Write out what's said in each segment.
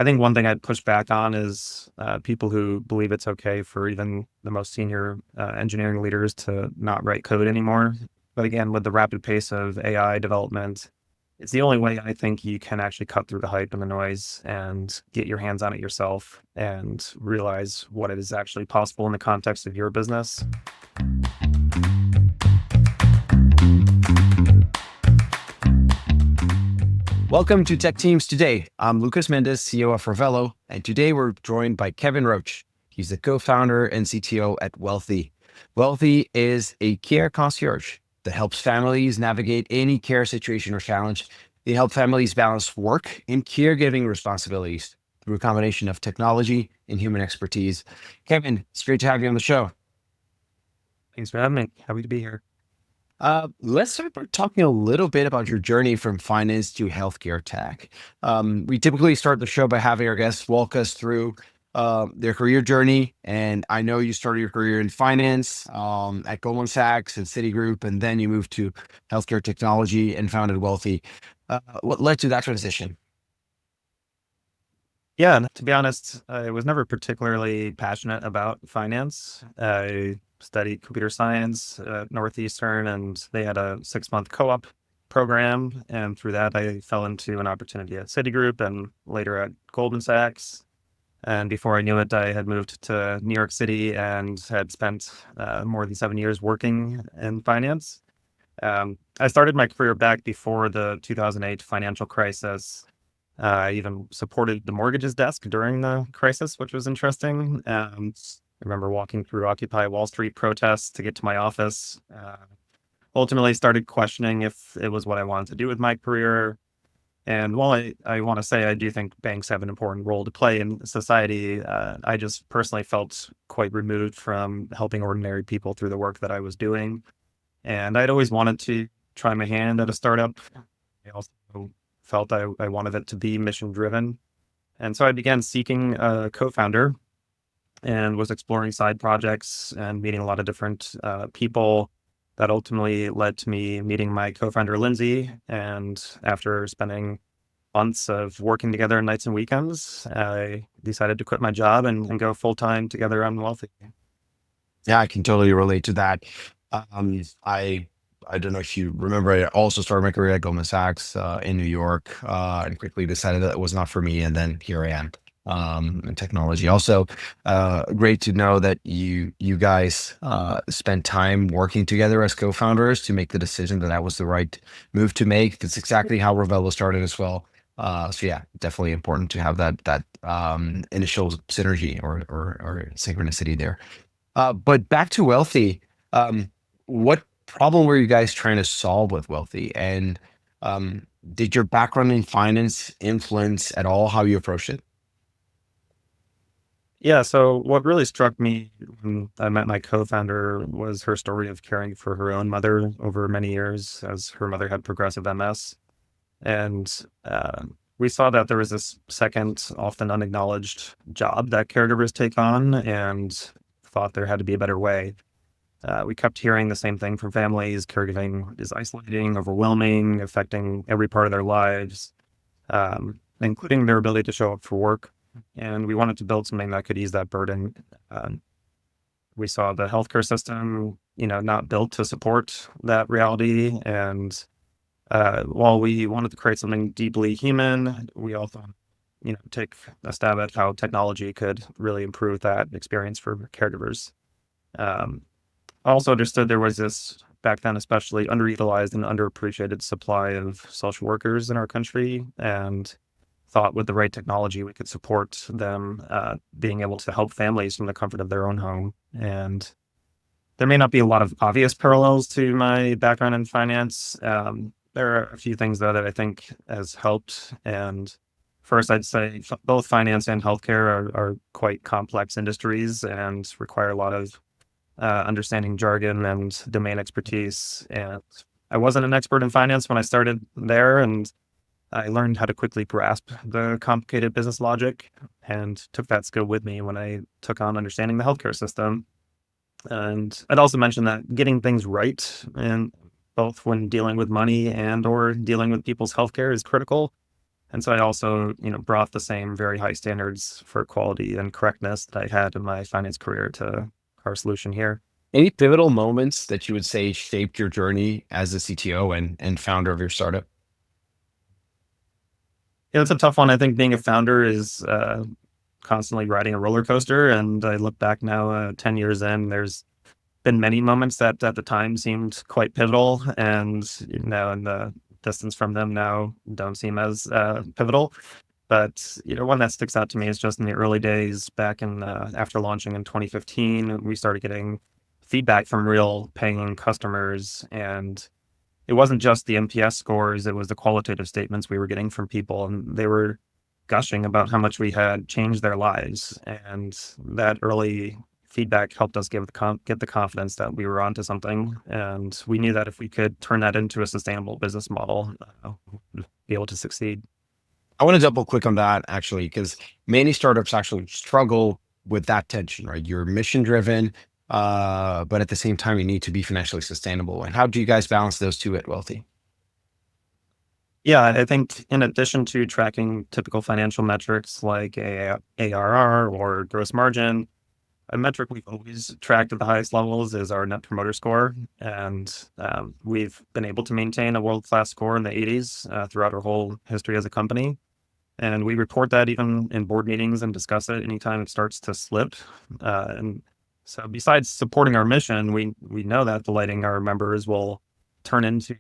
I think one thing I'd push back on is people who believe it's okay for even the most senior engineering leaders to not write code anymore. But again, with the rapid pace of AI development, it's the only way I think you can actually cut through the hype and the noise and get your hands on it yourself and realize what is actually possible in the context of your business. Welcome to Tech Teams Today. I'm Lucas Mendes, CEO of Revelo, and today we're joined by Kevin Roche. He's the co-founder and CTO at Wellthy. Wellthy is a care concierge that helps families navigate any care situation or challenge. They help families balance work and caregiving responsibilities through a combination of technology and human expertise. Kevin, it's great to have you on the show. Thanks for having me. Happy to be here. Let's start by talking a little bit about your journey from finance to healthcare tech. We typically start the show by having our guests walk us through their career journey. And I know you started your career in finance at Goldman Sachs and Citigroup, and then you moved to healthcare technology and founded Wellthy. What led to that transition? Yeah, and to be honest, I was never particularly passionate about finance. I studied computer science at Northeastern, and they had a 6-month co-op program. And through that, I fell into an opportunity at Citigroup and later at Goldman Sachs. And before I knew it, I had moved to New York City and had spent more than 7 years working in finance. I started my career back before the 2008 financial crisis. I even supported the mortgages desk during the crisis, which was interesting. I remember walking through Occupy Wall Street protests to get to my office. Ultimately started questioning if it was what I wanted to do with my career. And while I want to say I do think banks have an important role to play in society, I just personally felt quite removed from helping ordinary people through the work that I was doing. And I'd always wanted to try my hand at a startup. I also felt I wanted it to be mission driven. And so I began seeking a co-founder and was exploring side projects and meeting a lot of different people. That ultimately led to me meeting my co-founder, Lindsay. And after spending months of working together nights and weekends, I decided to quit my job and go full-time together on Wellthy. Yeah, I can totally relate to that. I don't know if you remember, I also started my career at Goldman Sachs in New York, and quickly decided that it was not for me. And then here I am in technology. Also, great to know that you guys spent time working together as co-founders to make the decision that that was the right move to make. That's exactly how Revelo started as well. So yeah, definitely important to have that initial synergy or synchronicity there. But back to Wellthy, what problem were you guys trying to solve with Wellthy? And did your background in finance influence at all how you approached it? Yeah, so what really struck me when I met my co-founder was her story of caring for her own mother over many years, as her mother had progressive MS. And we saw that there was this second, often unacknowledged job that caregivers take on, and thought there had to be a better way. We kept hearing the same thing from families. Caregiving is isolating, overwhelming, affecting every part of their lives, including their ability to show up for work. And we wanted to build something that could ease that burden. Um, we saw the healthcare system, not built to support that reality. And while we wanted to create something deeply human, we also, take a stab at how technology could really improve that experience for caregivers. Um, I also understood there was this, back then especially, underutilized and underappreciated supply of social workers in our country, and thought with the right technology we could support them being able to help families from the comfort of their own home. And there may not be a lot of obvious parallels to my background in finance. There are a few things, though, that I think has helped. And first, I'd say both finance and healthcare are quite complex industries and require a lot of understanding jargon and domain expertise. And I wasn't an expert in finance when I started there, and I learned how to quickly grasp the complicated business logic and took that skill with me when I took on understanding the healthcare system. And I'd also mention that getting things right, and both when dealing with money and or dealing with people's healthcare, is critical. And so I also, brought the same very high standards for quality and correctness that I had in my finance career to our solution here. Any pivotal moments that you would say shaped your journey as a CTO and founder of your startup? Yeah, it's a tough one. I think being a founder is constantly riding a roller coaster. And I look back now, 10 years in, there's been many moments that at the time seemed quite pivotal. And, in the distance from them now don't seem as pivotal. But, one that sticks out to me is just in the early days back in after launching in 2015, we started getting feedback from real paying customers. And it wasn't just the NPS scores, it was the qualitative statements we were getting from people. And they were gushing about how much we had changed their lives. And that early feedback helped us get the confidence that we were onto something. And we knew that if we could turn that into a sustainable business model, we'd be able to succeed. I want to double click on that actually, because many startups actually struggle with that tension, right? You're mission driven, but at the same time, you need to be financially sustainable. And how do you guys balance those two at Wealthy? Yeah, I think in addition to tracking typical financial metrics like ARR or gross margin, a metric we've always tracked at the highest levels is our net promoter score. And we've been able to maintain a world class score in the 80s throughout our whole history as a company. And we report that even in board meetings and discuss it anytime it starts to slip. And so, besides supporting our mission, we know that delighting our members will turn into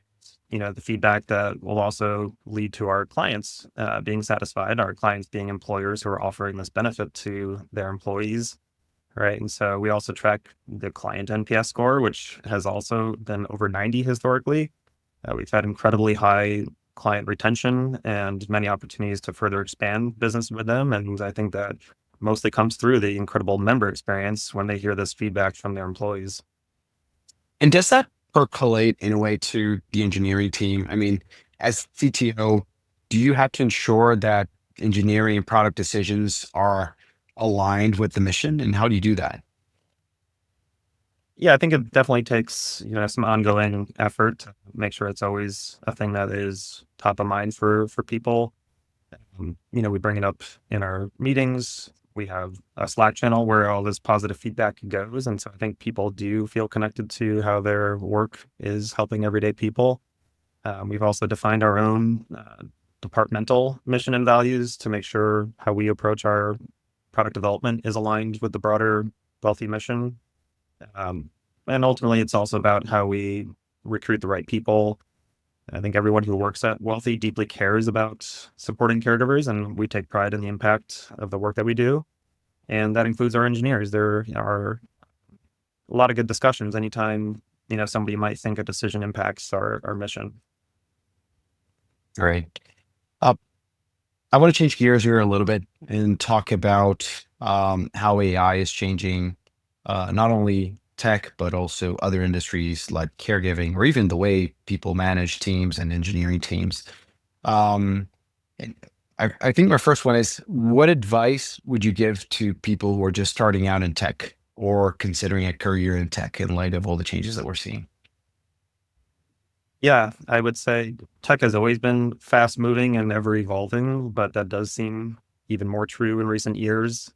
the feedback that will also lead to our clients being satisfied. Our clients being employers who are offering this benefit to their employees, right? And so we also track the client NPS score, which has also been over 90 historically. We've had incredibly high client retention and many opportunities to further expand business with them. And I think that mostly comes through the incredible member experience when they hear this feedback from their employees. And does that percolate in a way to the engineering team? I mean, as CTO, do you have to ensure that engineering and product decisions are aligned with the mission? And how do you do that? Yeah, I think it definitely takes, some ongoing effort to make sure it's always a thing that is top of mind for people. We bring it up in our meetings. We have a Slack channel where all this positive feedback goes. And so I think people do feel connected to how their work is helping everyday people. We've also defined our own departmental mission and values to make sure how we approach our product development is aligned with the broader Wealthy mission. Um, and ultimately, it's also about how we recruit the right people. I think everyone who works at Wealthy deeply cares about supporting caregivers, and we take pride in the impact of the work that we do. And that includes our engineers. There are a lot of good discussions anytime, somebody might think a decision impacts our mission. Right. Uh, I want to change gears here a little bit and talk about how AI is changing not only tech, but also other industries like caregiving or even the way people manage teams and engineering teams. Um, and I think my first one is, what advice would you give to people who are just starting out in tech or considering a career in tech in light of all the changes that we're seeing? Yeah, I would say tech has always been fast moving and ever evolving, but that does seem even more true in recent years.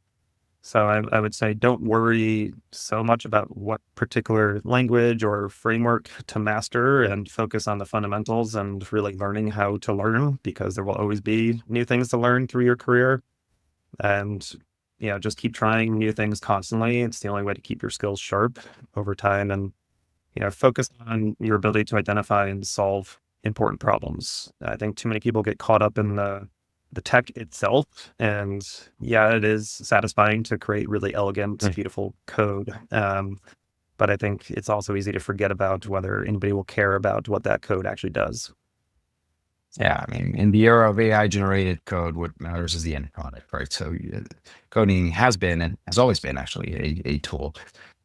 So I would say don't worry so much about what particular language or framework to master and focus on the fundamentals and really learning how to learn because there will always be new things to learn through your career. And, just keep trying new things constantly. It's the only way to keep your skills sharp over time and, focus on your ability to identify and solve important problems. I think too many people get caught up in the tech itself. And yeah, it is satisfying to create really elegant, Mm. beautiful code. But I think it's also easy to forget about whether anybody will care about what that code actually does. Yeah, I mean, in the era of AI generated code, what matters is the end product, right? So coding has been and has always been actually a tool.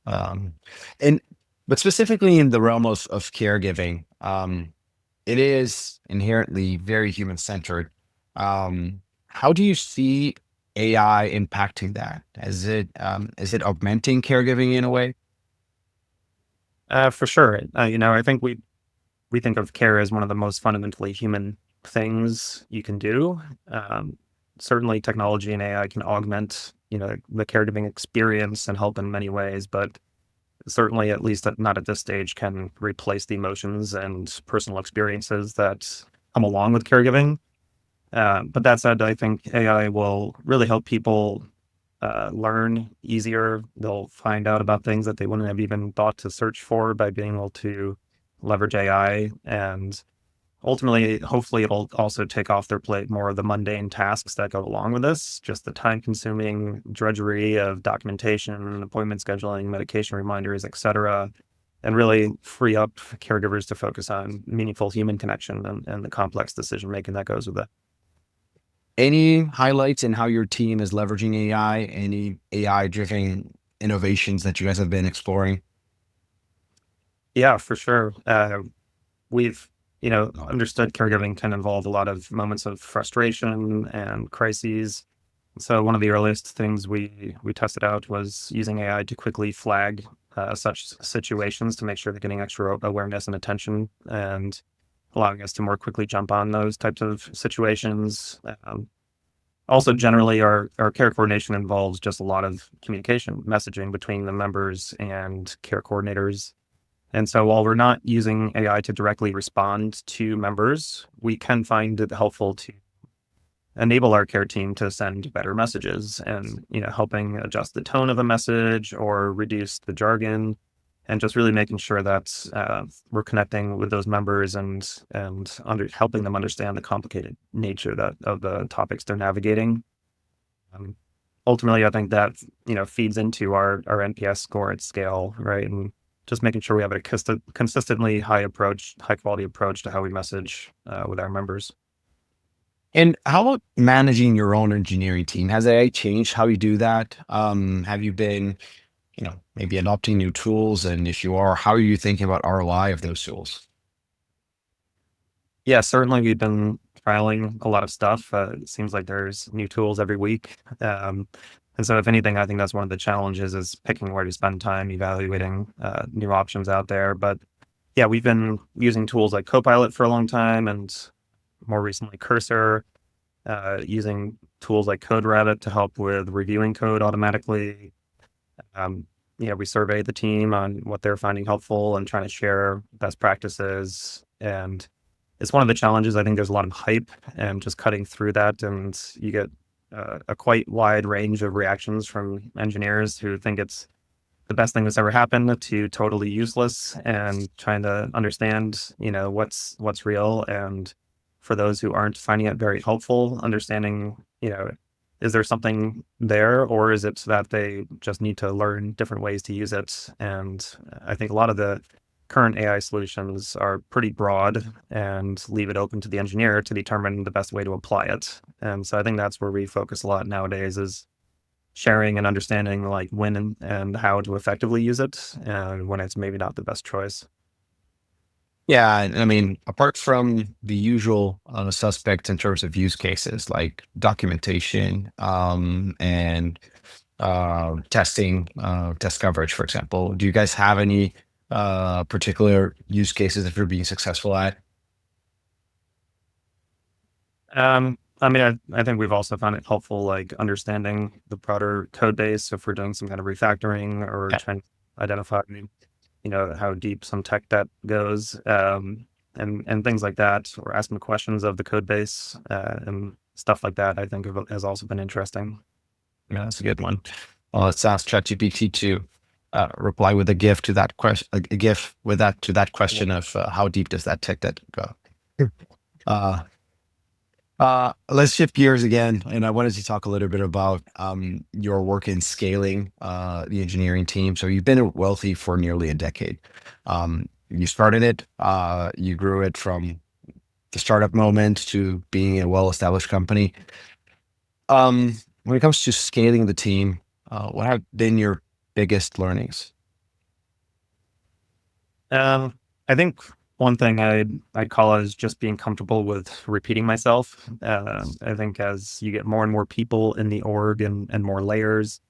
Um, and but specifically in the realm of caregiving, it is inherently very human centered. How do you see AI impacting that? Is it augmenting caregiving in a way? For sure. I think we think of care as one of the most fundamentally human things you can do. Um, Certainly, technology and AI can augment, the caregiving experience and help in many ways, but certainly, at least not at this stage, can replace the emotions and personal experiences that come along with caregiving. But that said, I think AI will really help people learn easier. They'll find out about things that they wouldn't have even thought to search for by being able to leverage AI. And ultimately, hopefully, it'll also take off their plate more of the mundane tasks that go along with this, just the time consuming drudgery of documentation, appointment scheduling, medication reminders, etc., and really free up caregivers to focus on meaningful human connection and the complex decision making that goes with it. Any highlights in how your team is leveraging AI? Any AI driven innovations that you guys have been exploring? Yeah, for sure. We've understood caregiving can involve a lot of moments of frustration and crises. So one of the earliest things we tested out was using AI to quickly flag such situations to make sure they're getting extra awareness and attention, and allowing us to more quickly jump on those types of situations. Also, generally, our care coordination involves just a lot of communication, messaging between the members and care coordinators. And so while we're not using AI to directly respond to members, we can find it helpful to enable our care team to send better messages and, helping adjust the tone of a message or reduce the jargon, and just really making sure that we're connecting with those members and helping them understand the complicated nature of the topics they're navigating. Um, Ultimately, I think that feeds into our NPS score at scale, right? And just making sure we have a consistently high quality approach to how we message with our members. And how about managing your own engineering team? Has AI changed how you do that? Have you been, maybe adopting new tools? And if you are, how are you thinking about ROI of those tools? Yeah, certainly we've been trialing a lot of stuff. It seems like there's new tools every week. And so if anything, I think that's one of the challenges is picking where to spend time evaluating new options out there. But yeah, we've been using tools like Copilot for a long time, and more recently Cursor, using tools like CodeRabbit to help with reviewing code automatically. We survey the team on what they're finding helpful and trying to share best practices. And it's one of the challenges. I think there's a lot of hype and just cutting through that, and you get a quite wide range of reactions from engineers who think it's the best thing that's ever happened to totally useless, and trying to understand, what's real. And for those who aren't finding it very helpful, understanding, is there something there, or is it that they just need to learn different ways to use it? And I think a lot of the current AI solutions are pretty broad and leave it open to the engineer to determine the best way to apply it. And so I think that's where we focus a lot nowadays is sharing and understanding like when and how to effectively use it and when it's maybe not the best choice. Yeah, and I mean, apart from the usual suspects in terms of use cases like documentation and testing, test coverage, for example, do you guys have any particular use cases that you're being successful at? I mean, I think we've also found it helpful, like understanding the broader code base if we're doing some kind of refactoring or Yeah. trying to identify, how deep some tech debt goes, and things like that, or asking questions of the code base and stuff like that. I think has also been interesting. Yeah, that's a good one. Let's ask ChatGPT to reply with a GIF to that question. A GIF with that to that Yeah. question of how deep does that tech debt go? Uh, let's shift gears again, and I wanted to talk a little bit about your work in scaling the engineering team. So you've been at Wellthy for nearly a decade. You started it, you grew it from the startup moment to being a well-established company. When it comes to scaling the team, what have been your biggest learnings? Um, I think one thing I'd call is just being comfortable with repeating myself. I think as you get more and more people in the org and more layers,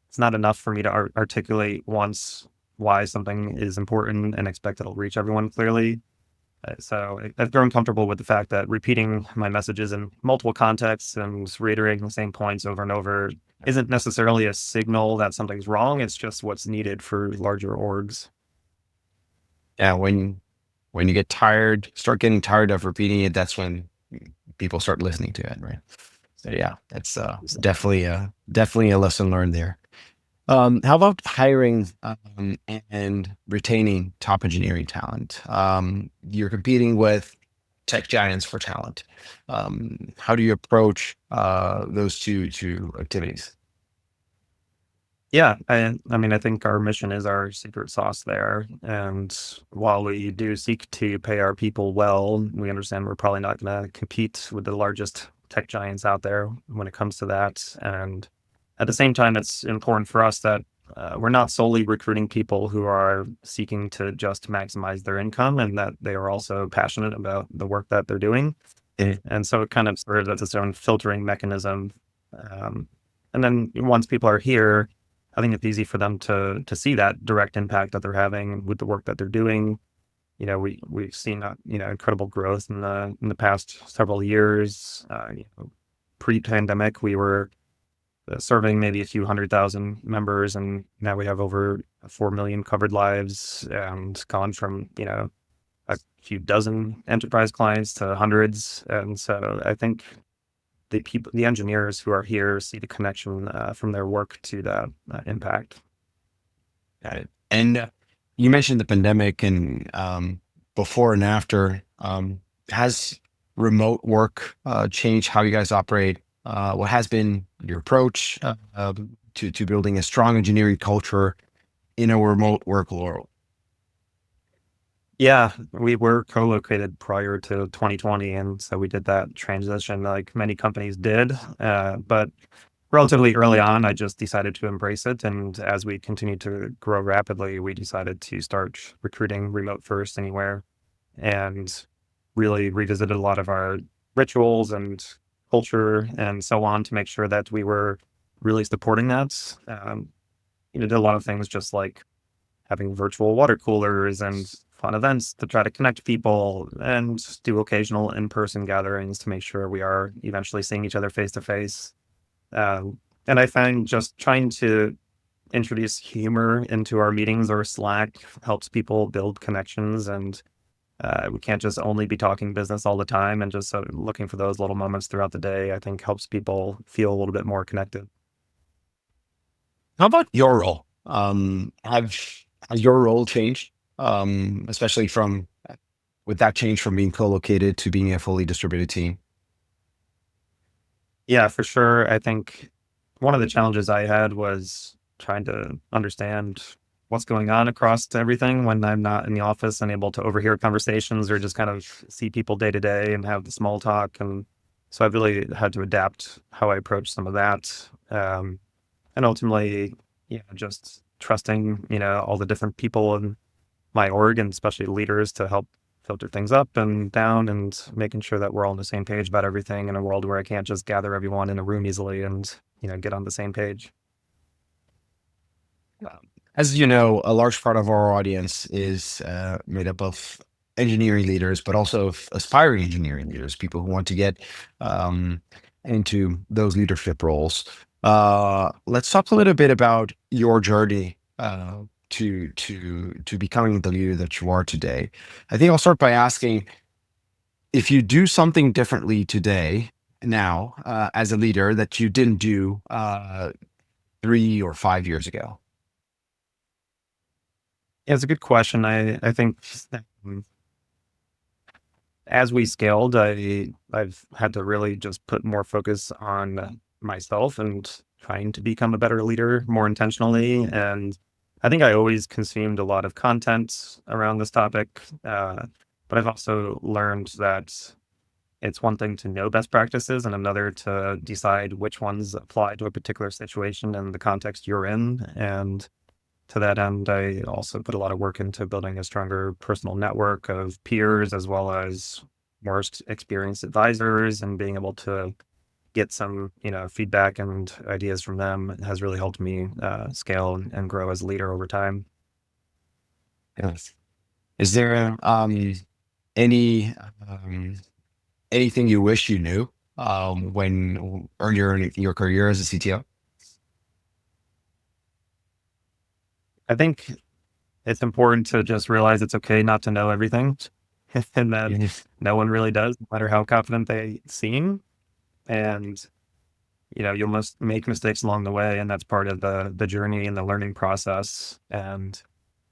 it's not enough for me to articulate once why something is important and expect it'll reach everyone clearly. I've grown comfortable with the fact that repeating my messages in multiple contexts and reiterating the same points over and over isn't necessarily a signal that something's wrong. It's just what's needed for larger orgs. Yeah, when you get tired, start getting tired of repeating it, that's when people start listening to it, right? So yeah, that's definitely a lesson learned there. How about hiring and retaining top engineering talent? You're competing with tech giants for talent. How do you approach those two activities? Yeah, I mean, I think our mission is our secret sauce there. And while we do seek to pay our people well, we understand we're probably not going to compete with the largest tech giants out there when it comes to that. And at the same time, it's important for us that we're not solely recruiting people who are seeking to just maximize their income and that they are also passionate about the work that they're doing. Eh, And so it kind of serves as its own filtering mechanism. Um, and then once people are here, I think it's easy for them to see that direct impact that they're having with the work that they're doing. We've seen incredible growth in the past several years. Pre-pandemic, we were serving maybe a few 100,000 members, and now we have over 4 million covered lives, and gone from a few dozen enterprise clients to hundreds. And so I think the engineers who are here see the connection from their work to that impact. Got it. And you mentioned the pandemic and before and after. Has remote work changed how you guys operate? What has been your approach to building a strong engineering culture in a remote work world? Yeah, we were co-located prior to 2020, and so we did that transition like many companies did. But relatively early on, I just decided to embrace it, and as we continued to grow rapidly, we decided to start recruiting remote first anywhere, and really revisited a lot of our rituals and culture and so on to make sure that we were really supporting that. Did a lot of things just like having virtual water coolers and fun events to try to connect people and do occasional in-person gatherings to make sure we are eventually seeing each other face to face. And I find just trying to introduce humor into our meetings or Slack helps people build connections. And we can't just only be talking business all the time, and just sort of looking for those little moments throughout the day, I think helps people feel a little bit more connected. How about your role? Has your role changed, especially from with that change from being co-located to being a fully distributed team? Yeah, for sure. I think one of the challenges I had was trying to understand what's going on across everything when I'm not in the office and able to overhear conversations or just kind of see people day to day and have the small talk. And so I've really had to adapt how I approach some of that. And ultimately, just trusting, all the different people in my org and especially leaders to help filter things up and down and making sure that we're all on the same page about everything in a world where I can't just gather everyone in a room easily and, get on the same page. As you know, a large part of our audience is made up of engineering leaders, but also of aspiring engineering leaders, people who want to get um, into those leadership roles. Let's talk a little bit about your journey to becoming the leader that you are today. I think I'll start by asking if you do something differently today, now, as a leader that you didn't do 3 or 5 years ago. Yeah, it's a good question. I think um, as we scaled, I've had to really just put more focus on myself and trying to become a better leader more intentionally. And I think I always consumed a lot of content around this topic, but I've also learned that it's one thing to know best practices and another to decide which ones apply to a particular situation and the context you're in. And to that end, I also put a lot of work into building a stronger personal network of peers as well as more experienced advisors, and being able to get some, feedback and ideas from them has really helped me scale and grow as a leader over time. Yes. Is there Any um, anything you wish you knew when earlier in your career as a CTO? I think it's important to just realize it's okay not to know everything and that Mhm. no one really does, no matter how confident they seem. And, you'll must make mistakes along the way, and that's part of the journey and the learning process. And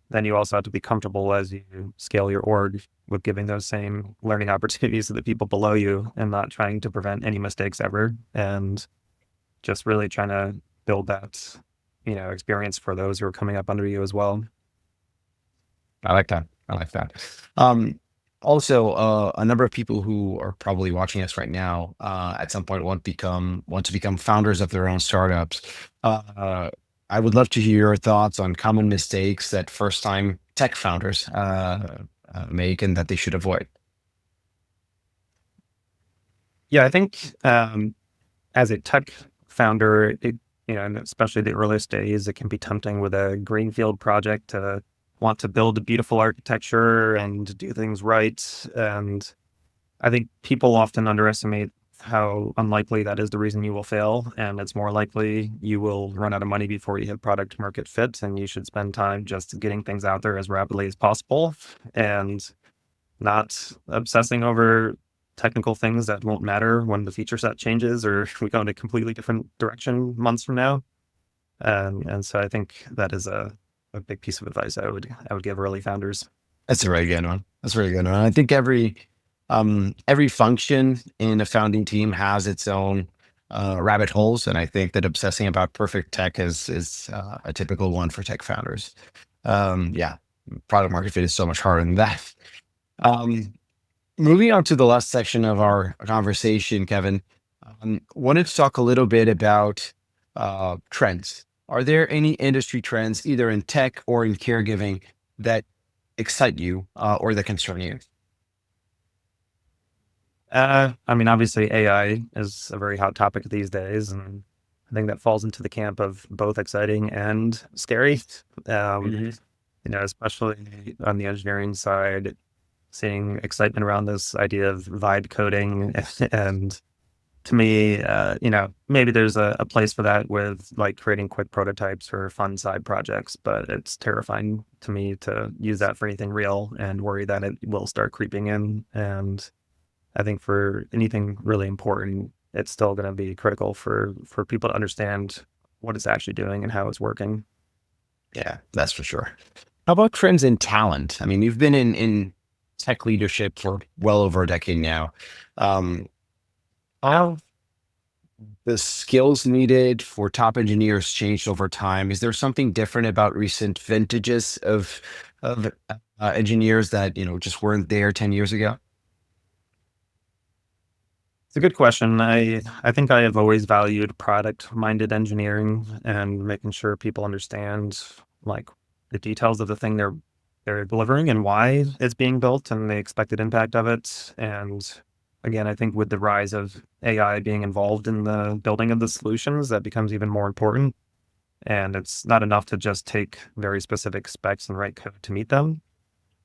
then you also have to be comfortable as you scale your org with giving those same learning opportunities to the people below you and not trying to prevent any mistakes ever. And just really trying to build that, experience for those who are coming up under you as well. I like that. I like that. Um, Also, a number of people who are probably watching us right now at some point want to become founders of their own startups. Uh, I would love to hear your thoughts on common mistakes that first time tech founders make and that they should avoid. Yeah, I think as a tech founder, and especially the earliest days, it can be tempting with a greenfield project to want to build a beautiful architecture and do things right. And I think people often underestimate how unlikely that is the reason you will fail. And it's more likely you will run out of money before you hit product market fit. And you should spend time just getting things out there as rapidly as possible and not obsessing over technical things that won't matter when the feature set changes or we go in a completely different direction months from now. And so I think that is a big piece of advice I would give early founders. That's a very good one. That's a very good one. I think every function in a founding team has its own rabbit holes, and I think that obsessing about perfect tech is a typical one for tech founders. Yeah, product market fit is so much harder than that. Um, Moving on to the last section of our conversation, Kevin, wanted to talk a little bit about trends. Are there any industry trends, either in tech or in caregiving, that excite you or that concern you? I mean, obviously AI is a very hot topic these days, and I think that falls into the camp of both exciting and scary. Um, Mhm. Especially on the engineering side, seeing excitement around this idea of vibe coding. And to me, maybe there's a place for that with like creating quick prototypes or fun side projects, but it's terrifying to me to use that for anything real and worry that it will start creeping in. And I think for anything really important, it's still going to be critical for people to understand what it's actually doing and how it's working. Yeah, that's for sure. How about trends in talent? I mean, you've been in tech leadership for well over a decade now. Um, how the skills needed for top engineers changed over time? Is there something different about recent vintages of engineers that just weren't there 10 years ago? It's a good question. I think I have always valued product-minded engineering and making sure people understand like the details of the thing they're delivering and why it's being built and the expected impact of it. And again, I think with the rise of AI being involved in the building of the solutions, that becomes even more important. And it's not enough to just take very specific specs and write code to meet them.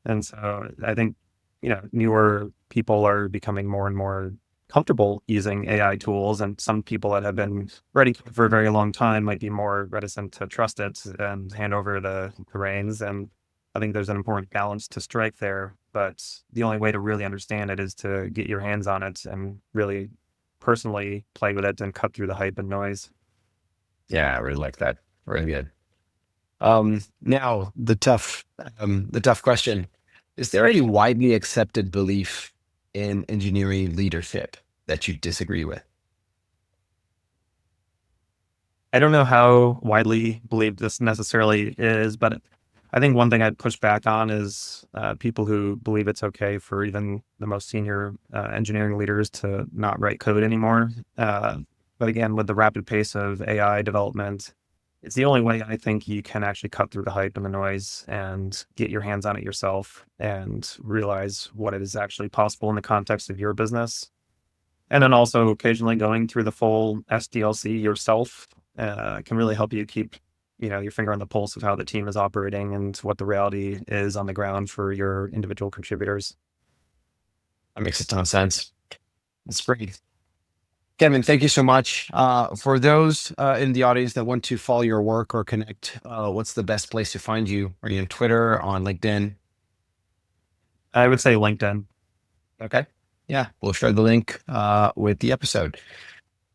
And so I think, newer people are becoming more and more comfortable using AI tools. And some people that have been ready for a very long time might be more reticent to trust it and hand over the reins. And I think there's an important balance to strike there. But the only way to really understand it is to get your hands on it and really personally play with it and cut through the hype and noise. Yeah, I really like that. Really good. Now the tough question: is there any widely accepted belief in engineering leadership that you disagree with? I don't know how widely believed this necessarily is, but I think one thing I'd push back on is people who believe it's okay for even the most senior engineering leaders to not write code anymore. But again, with the rapid pace of AI development, it's the only way I think you can actually cut through the hype and the noise and get your hands on it yourself and realize what is actually possible in the context of your business. And then also occasionally going through the full SDLC yourself can really help you keep, your finger on the pulse of how the team is operating and what the reality is on the ground for your individual contributors. That makes a ton of sense. That's great. Kevin, thank you so much. For those in the audience that want to follow your work or connect, what's the best place to find you? Are you on Twitter, on LinkedIn? I would say LinkedIn. Okay. Yeah, we'll share the link with the episode.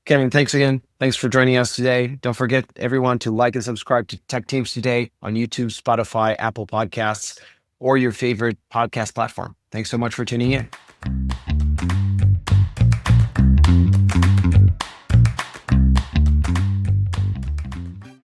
Kevin, thanks again. Thanks for joining us today. Don't forget, everyone, to like and subscribe to Tech Teams Today on YouTube, Spotify, Apple Podcasts, or your favorite podcast platform. Thanks so much for tuning in.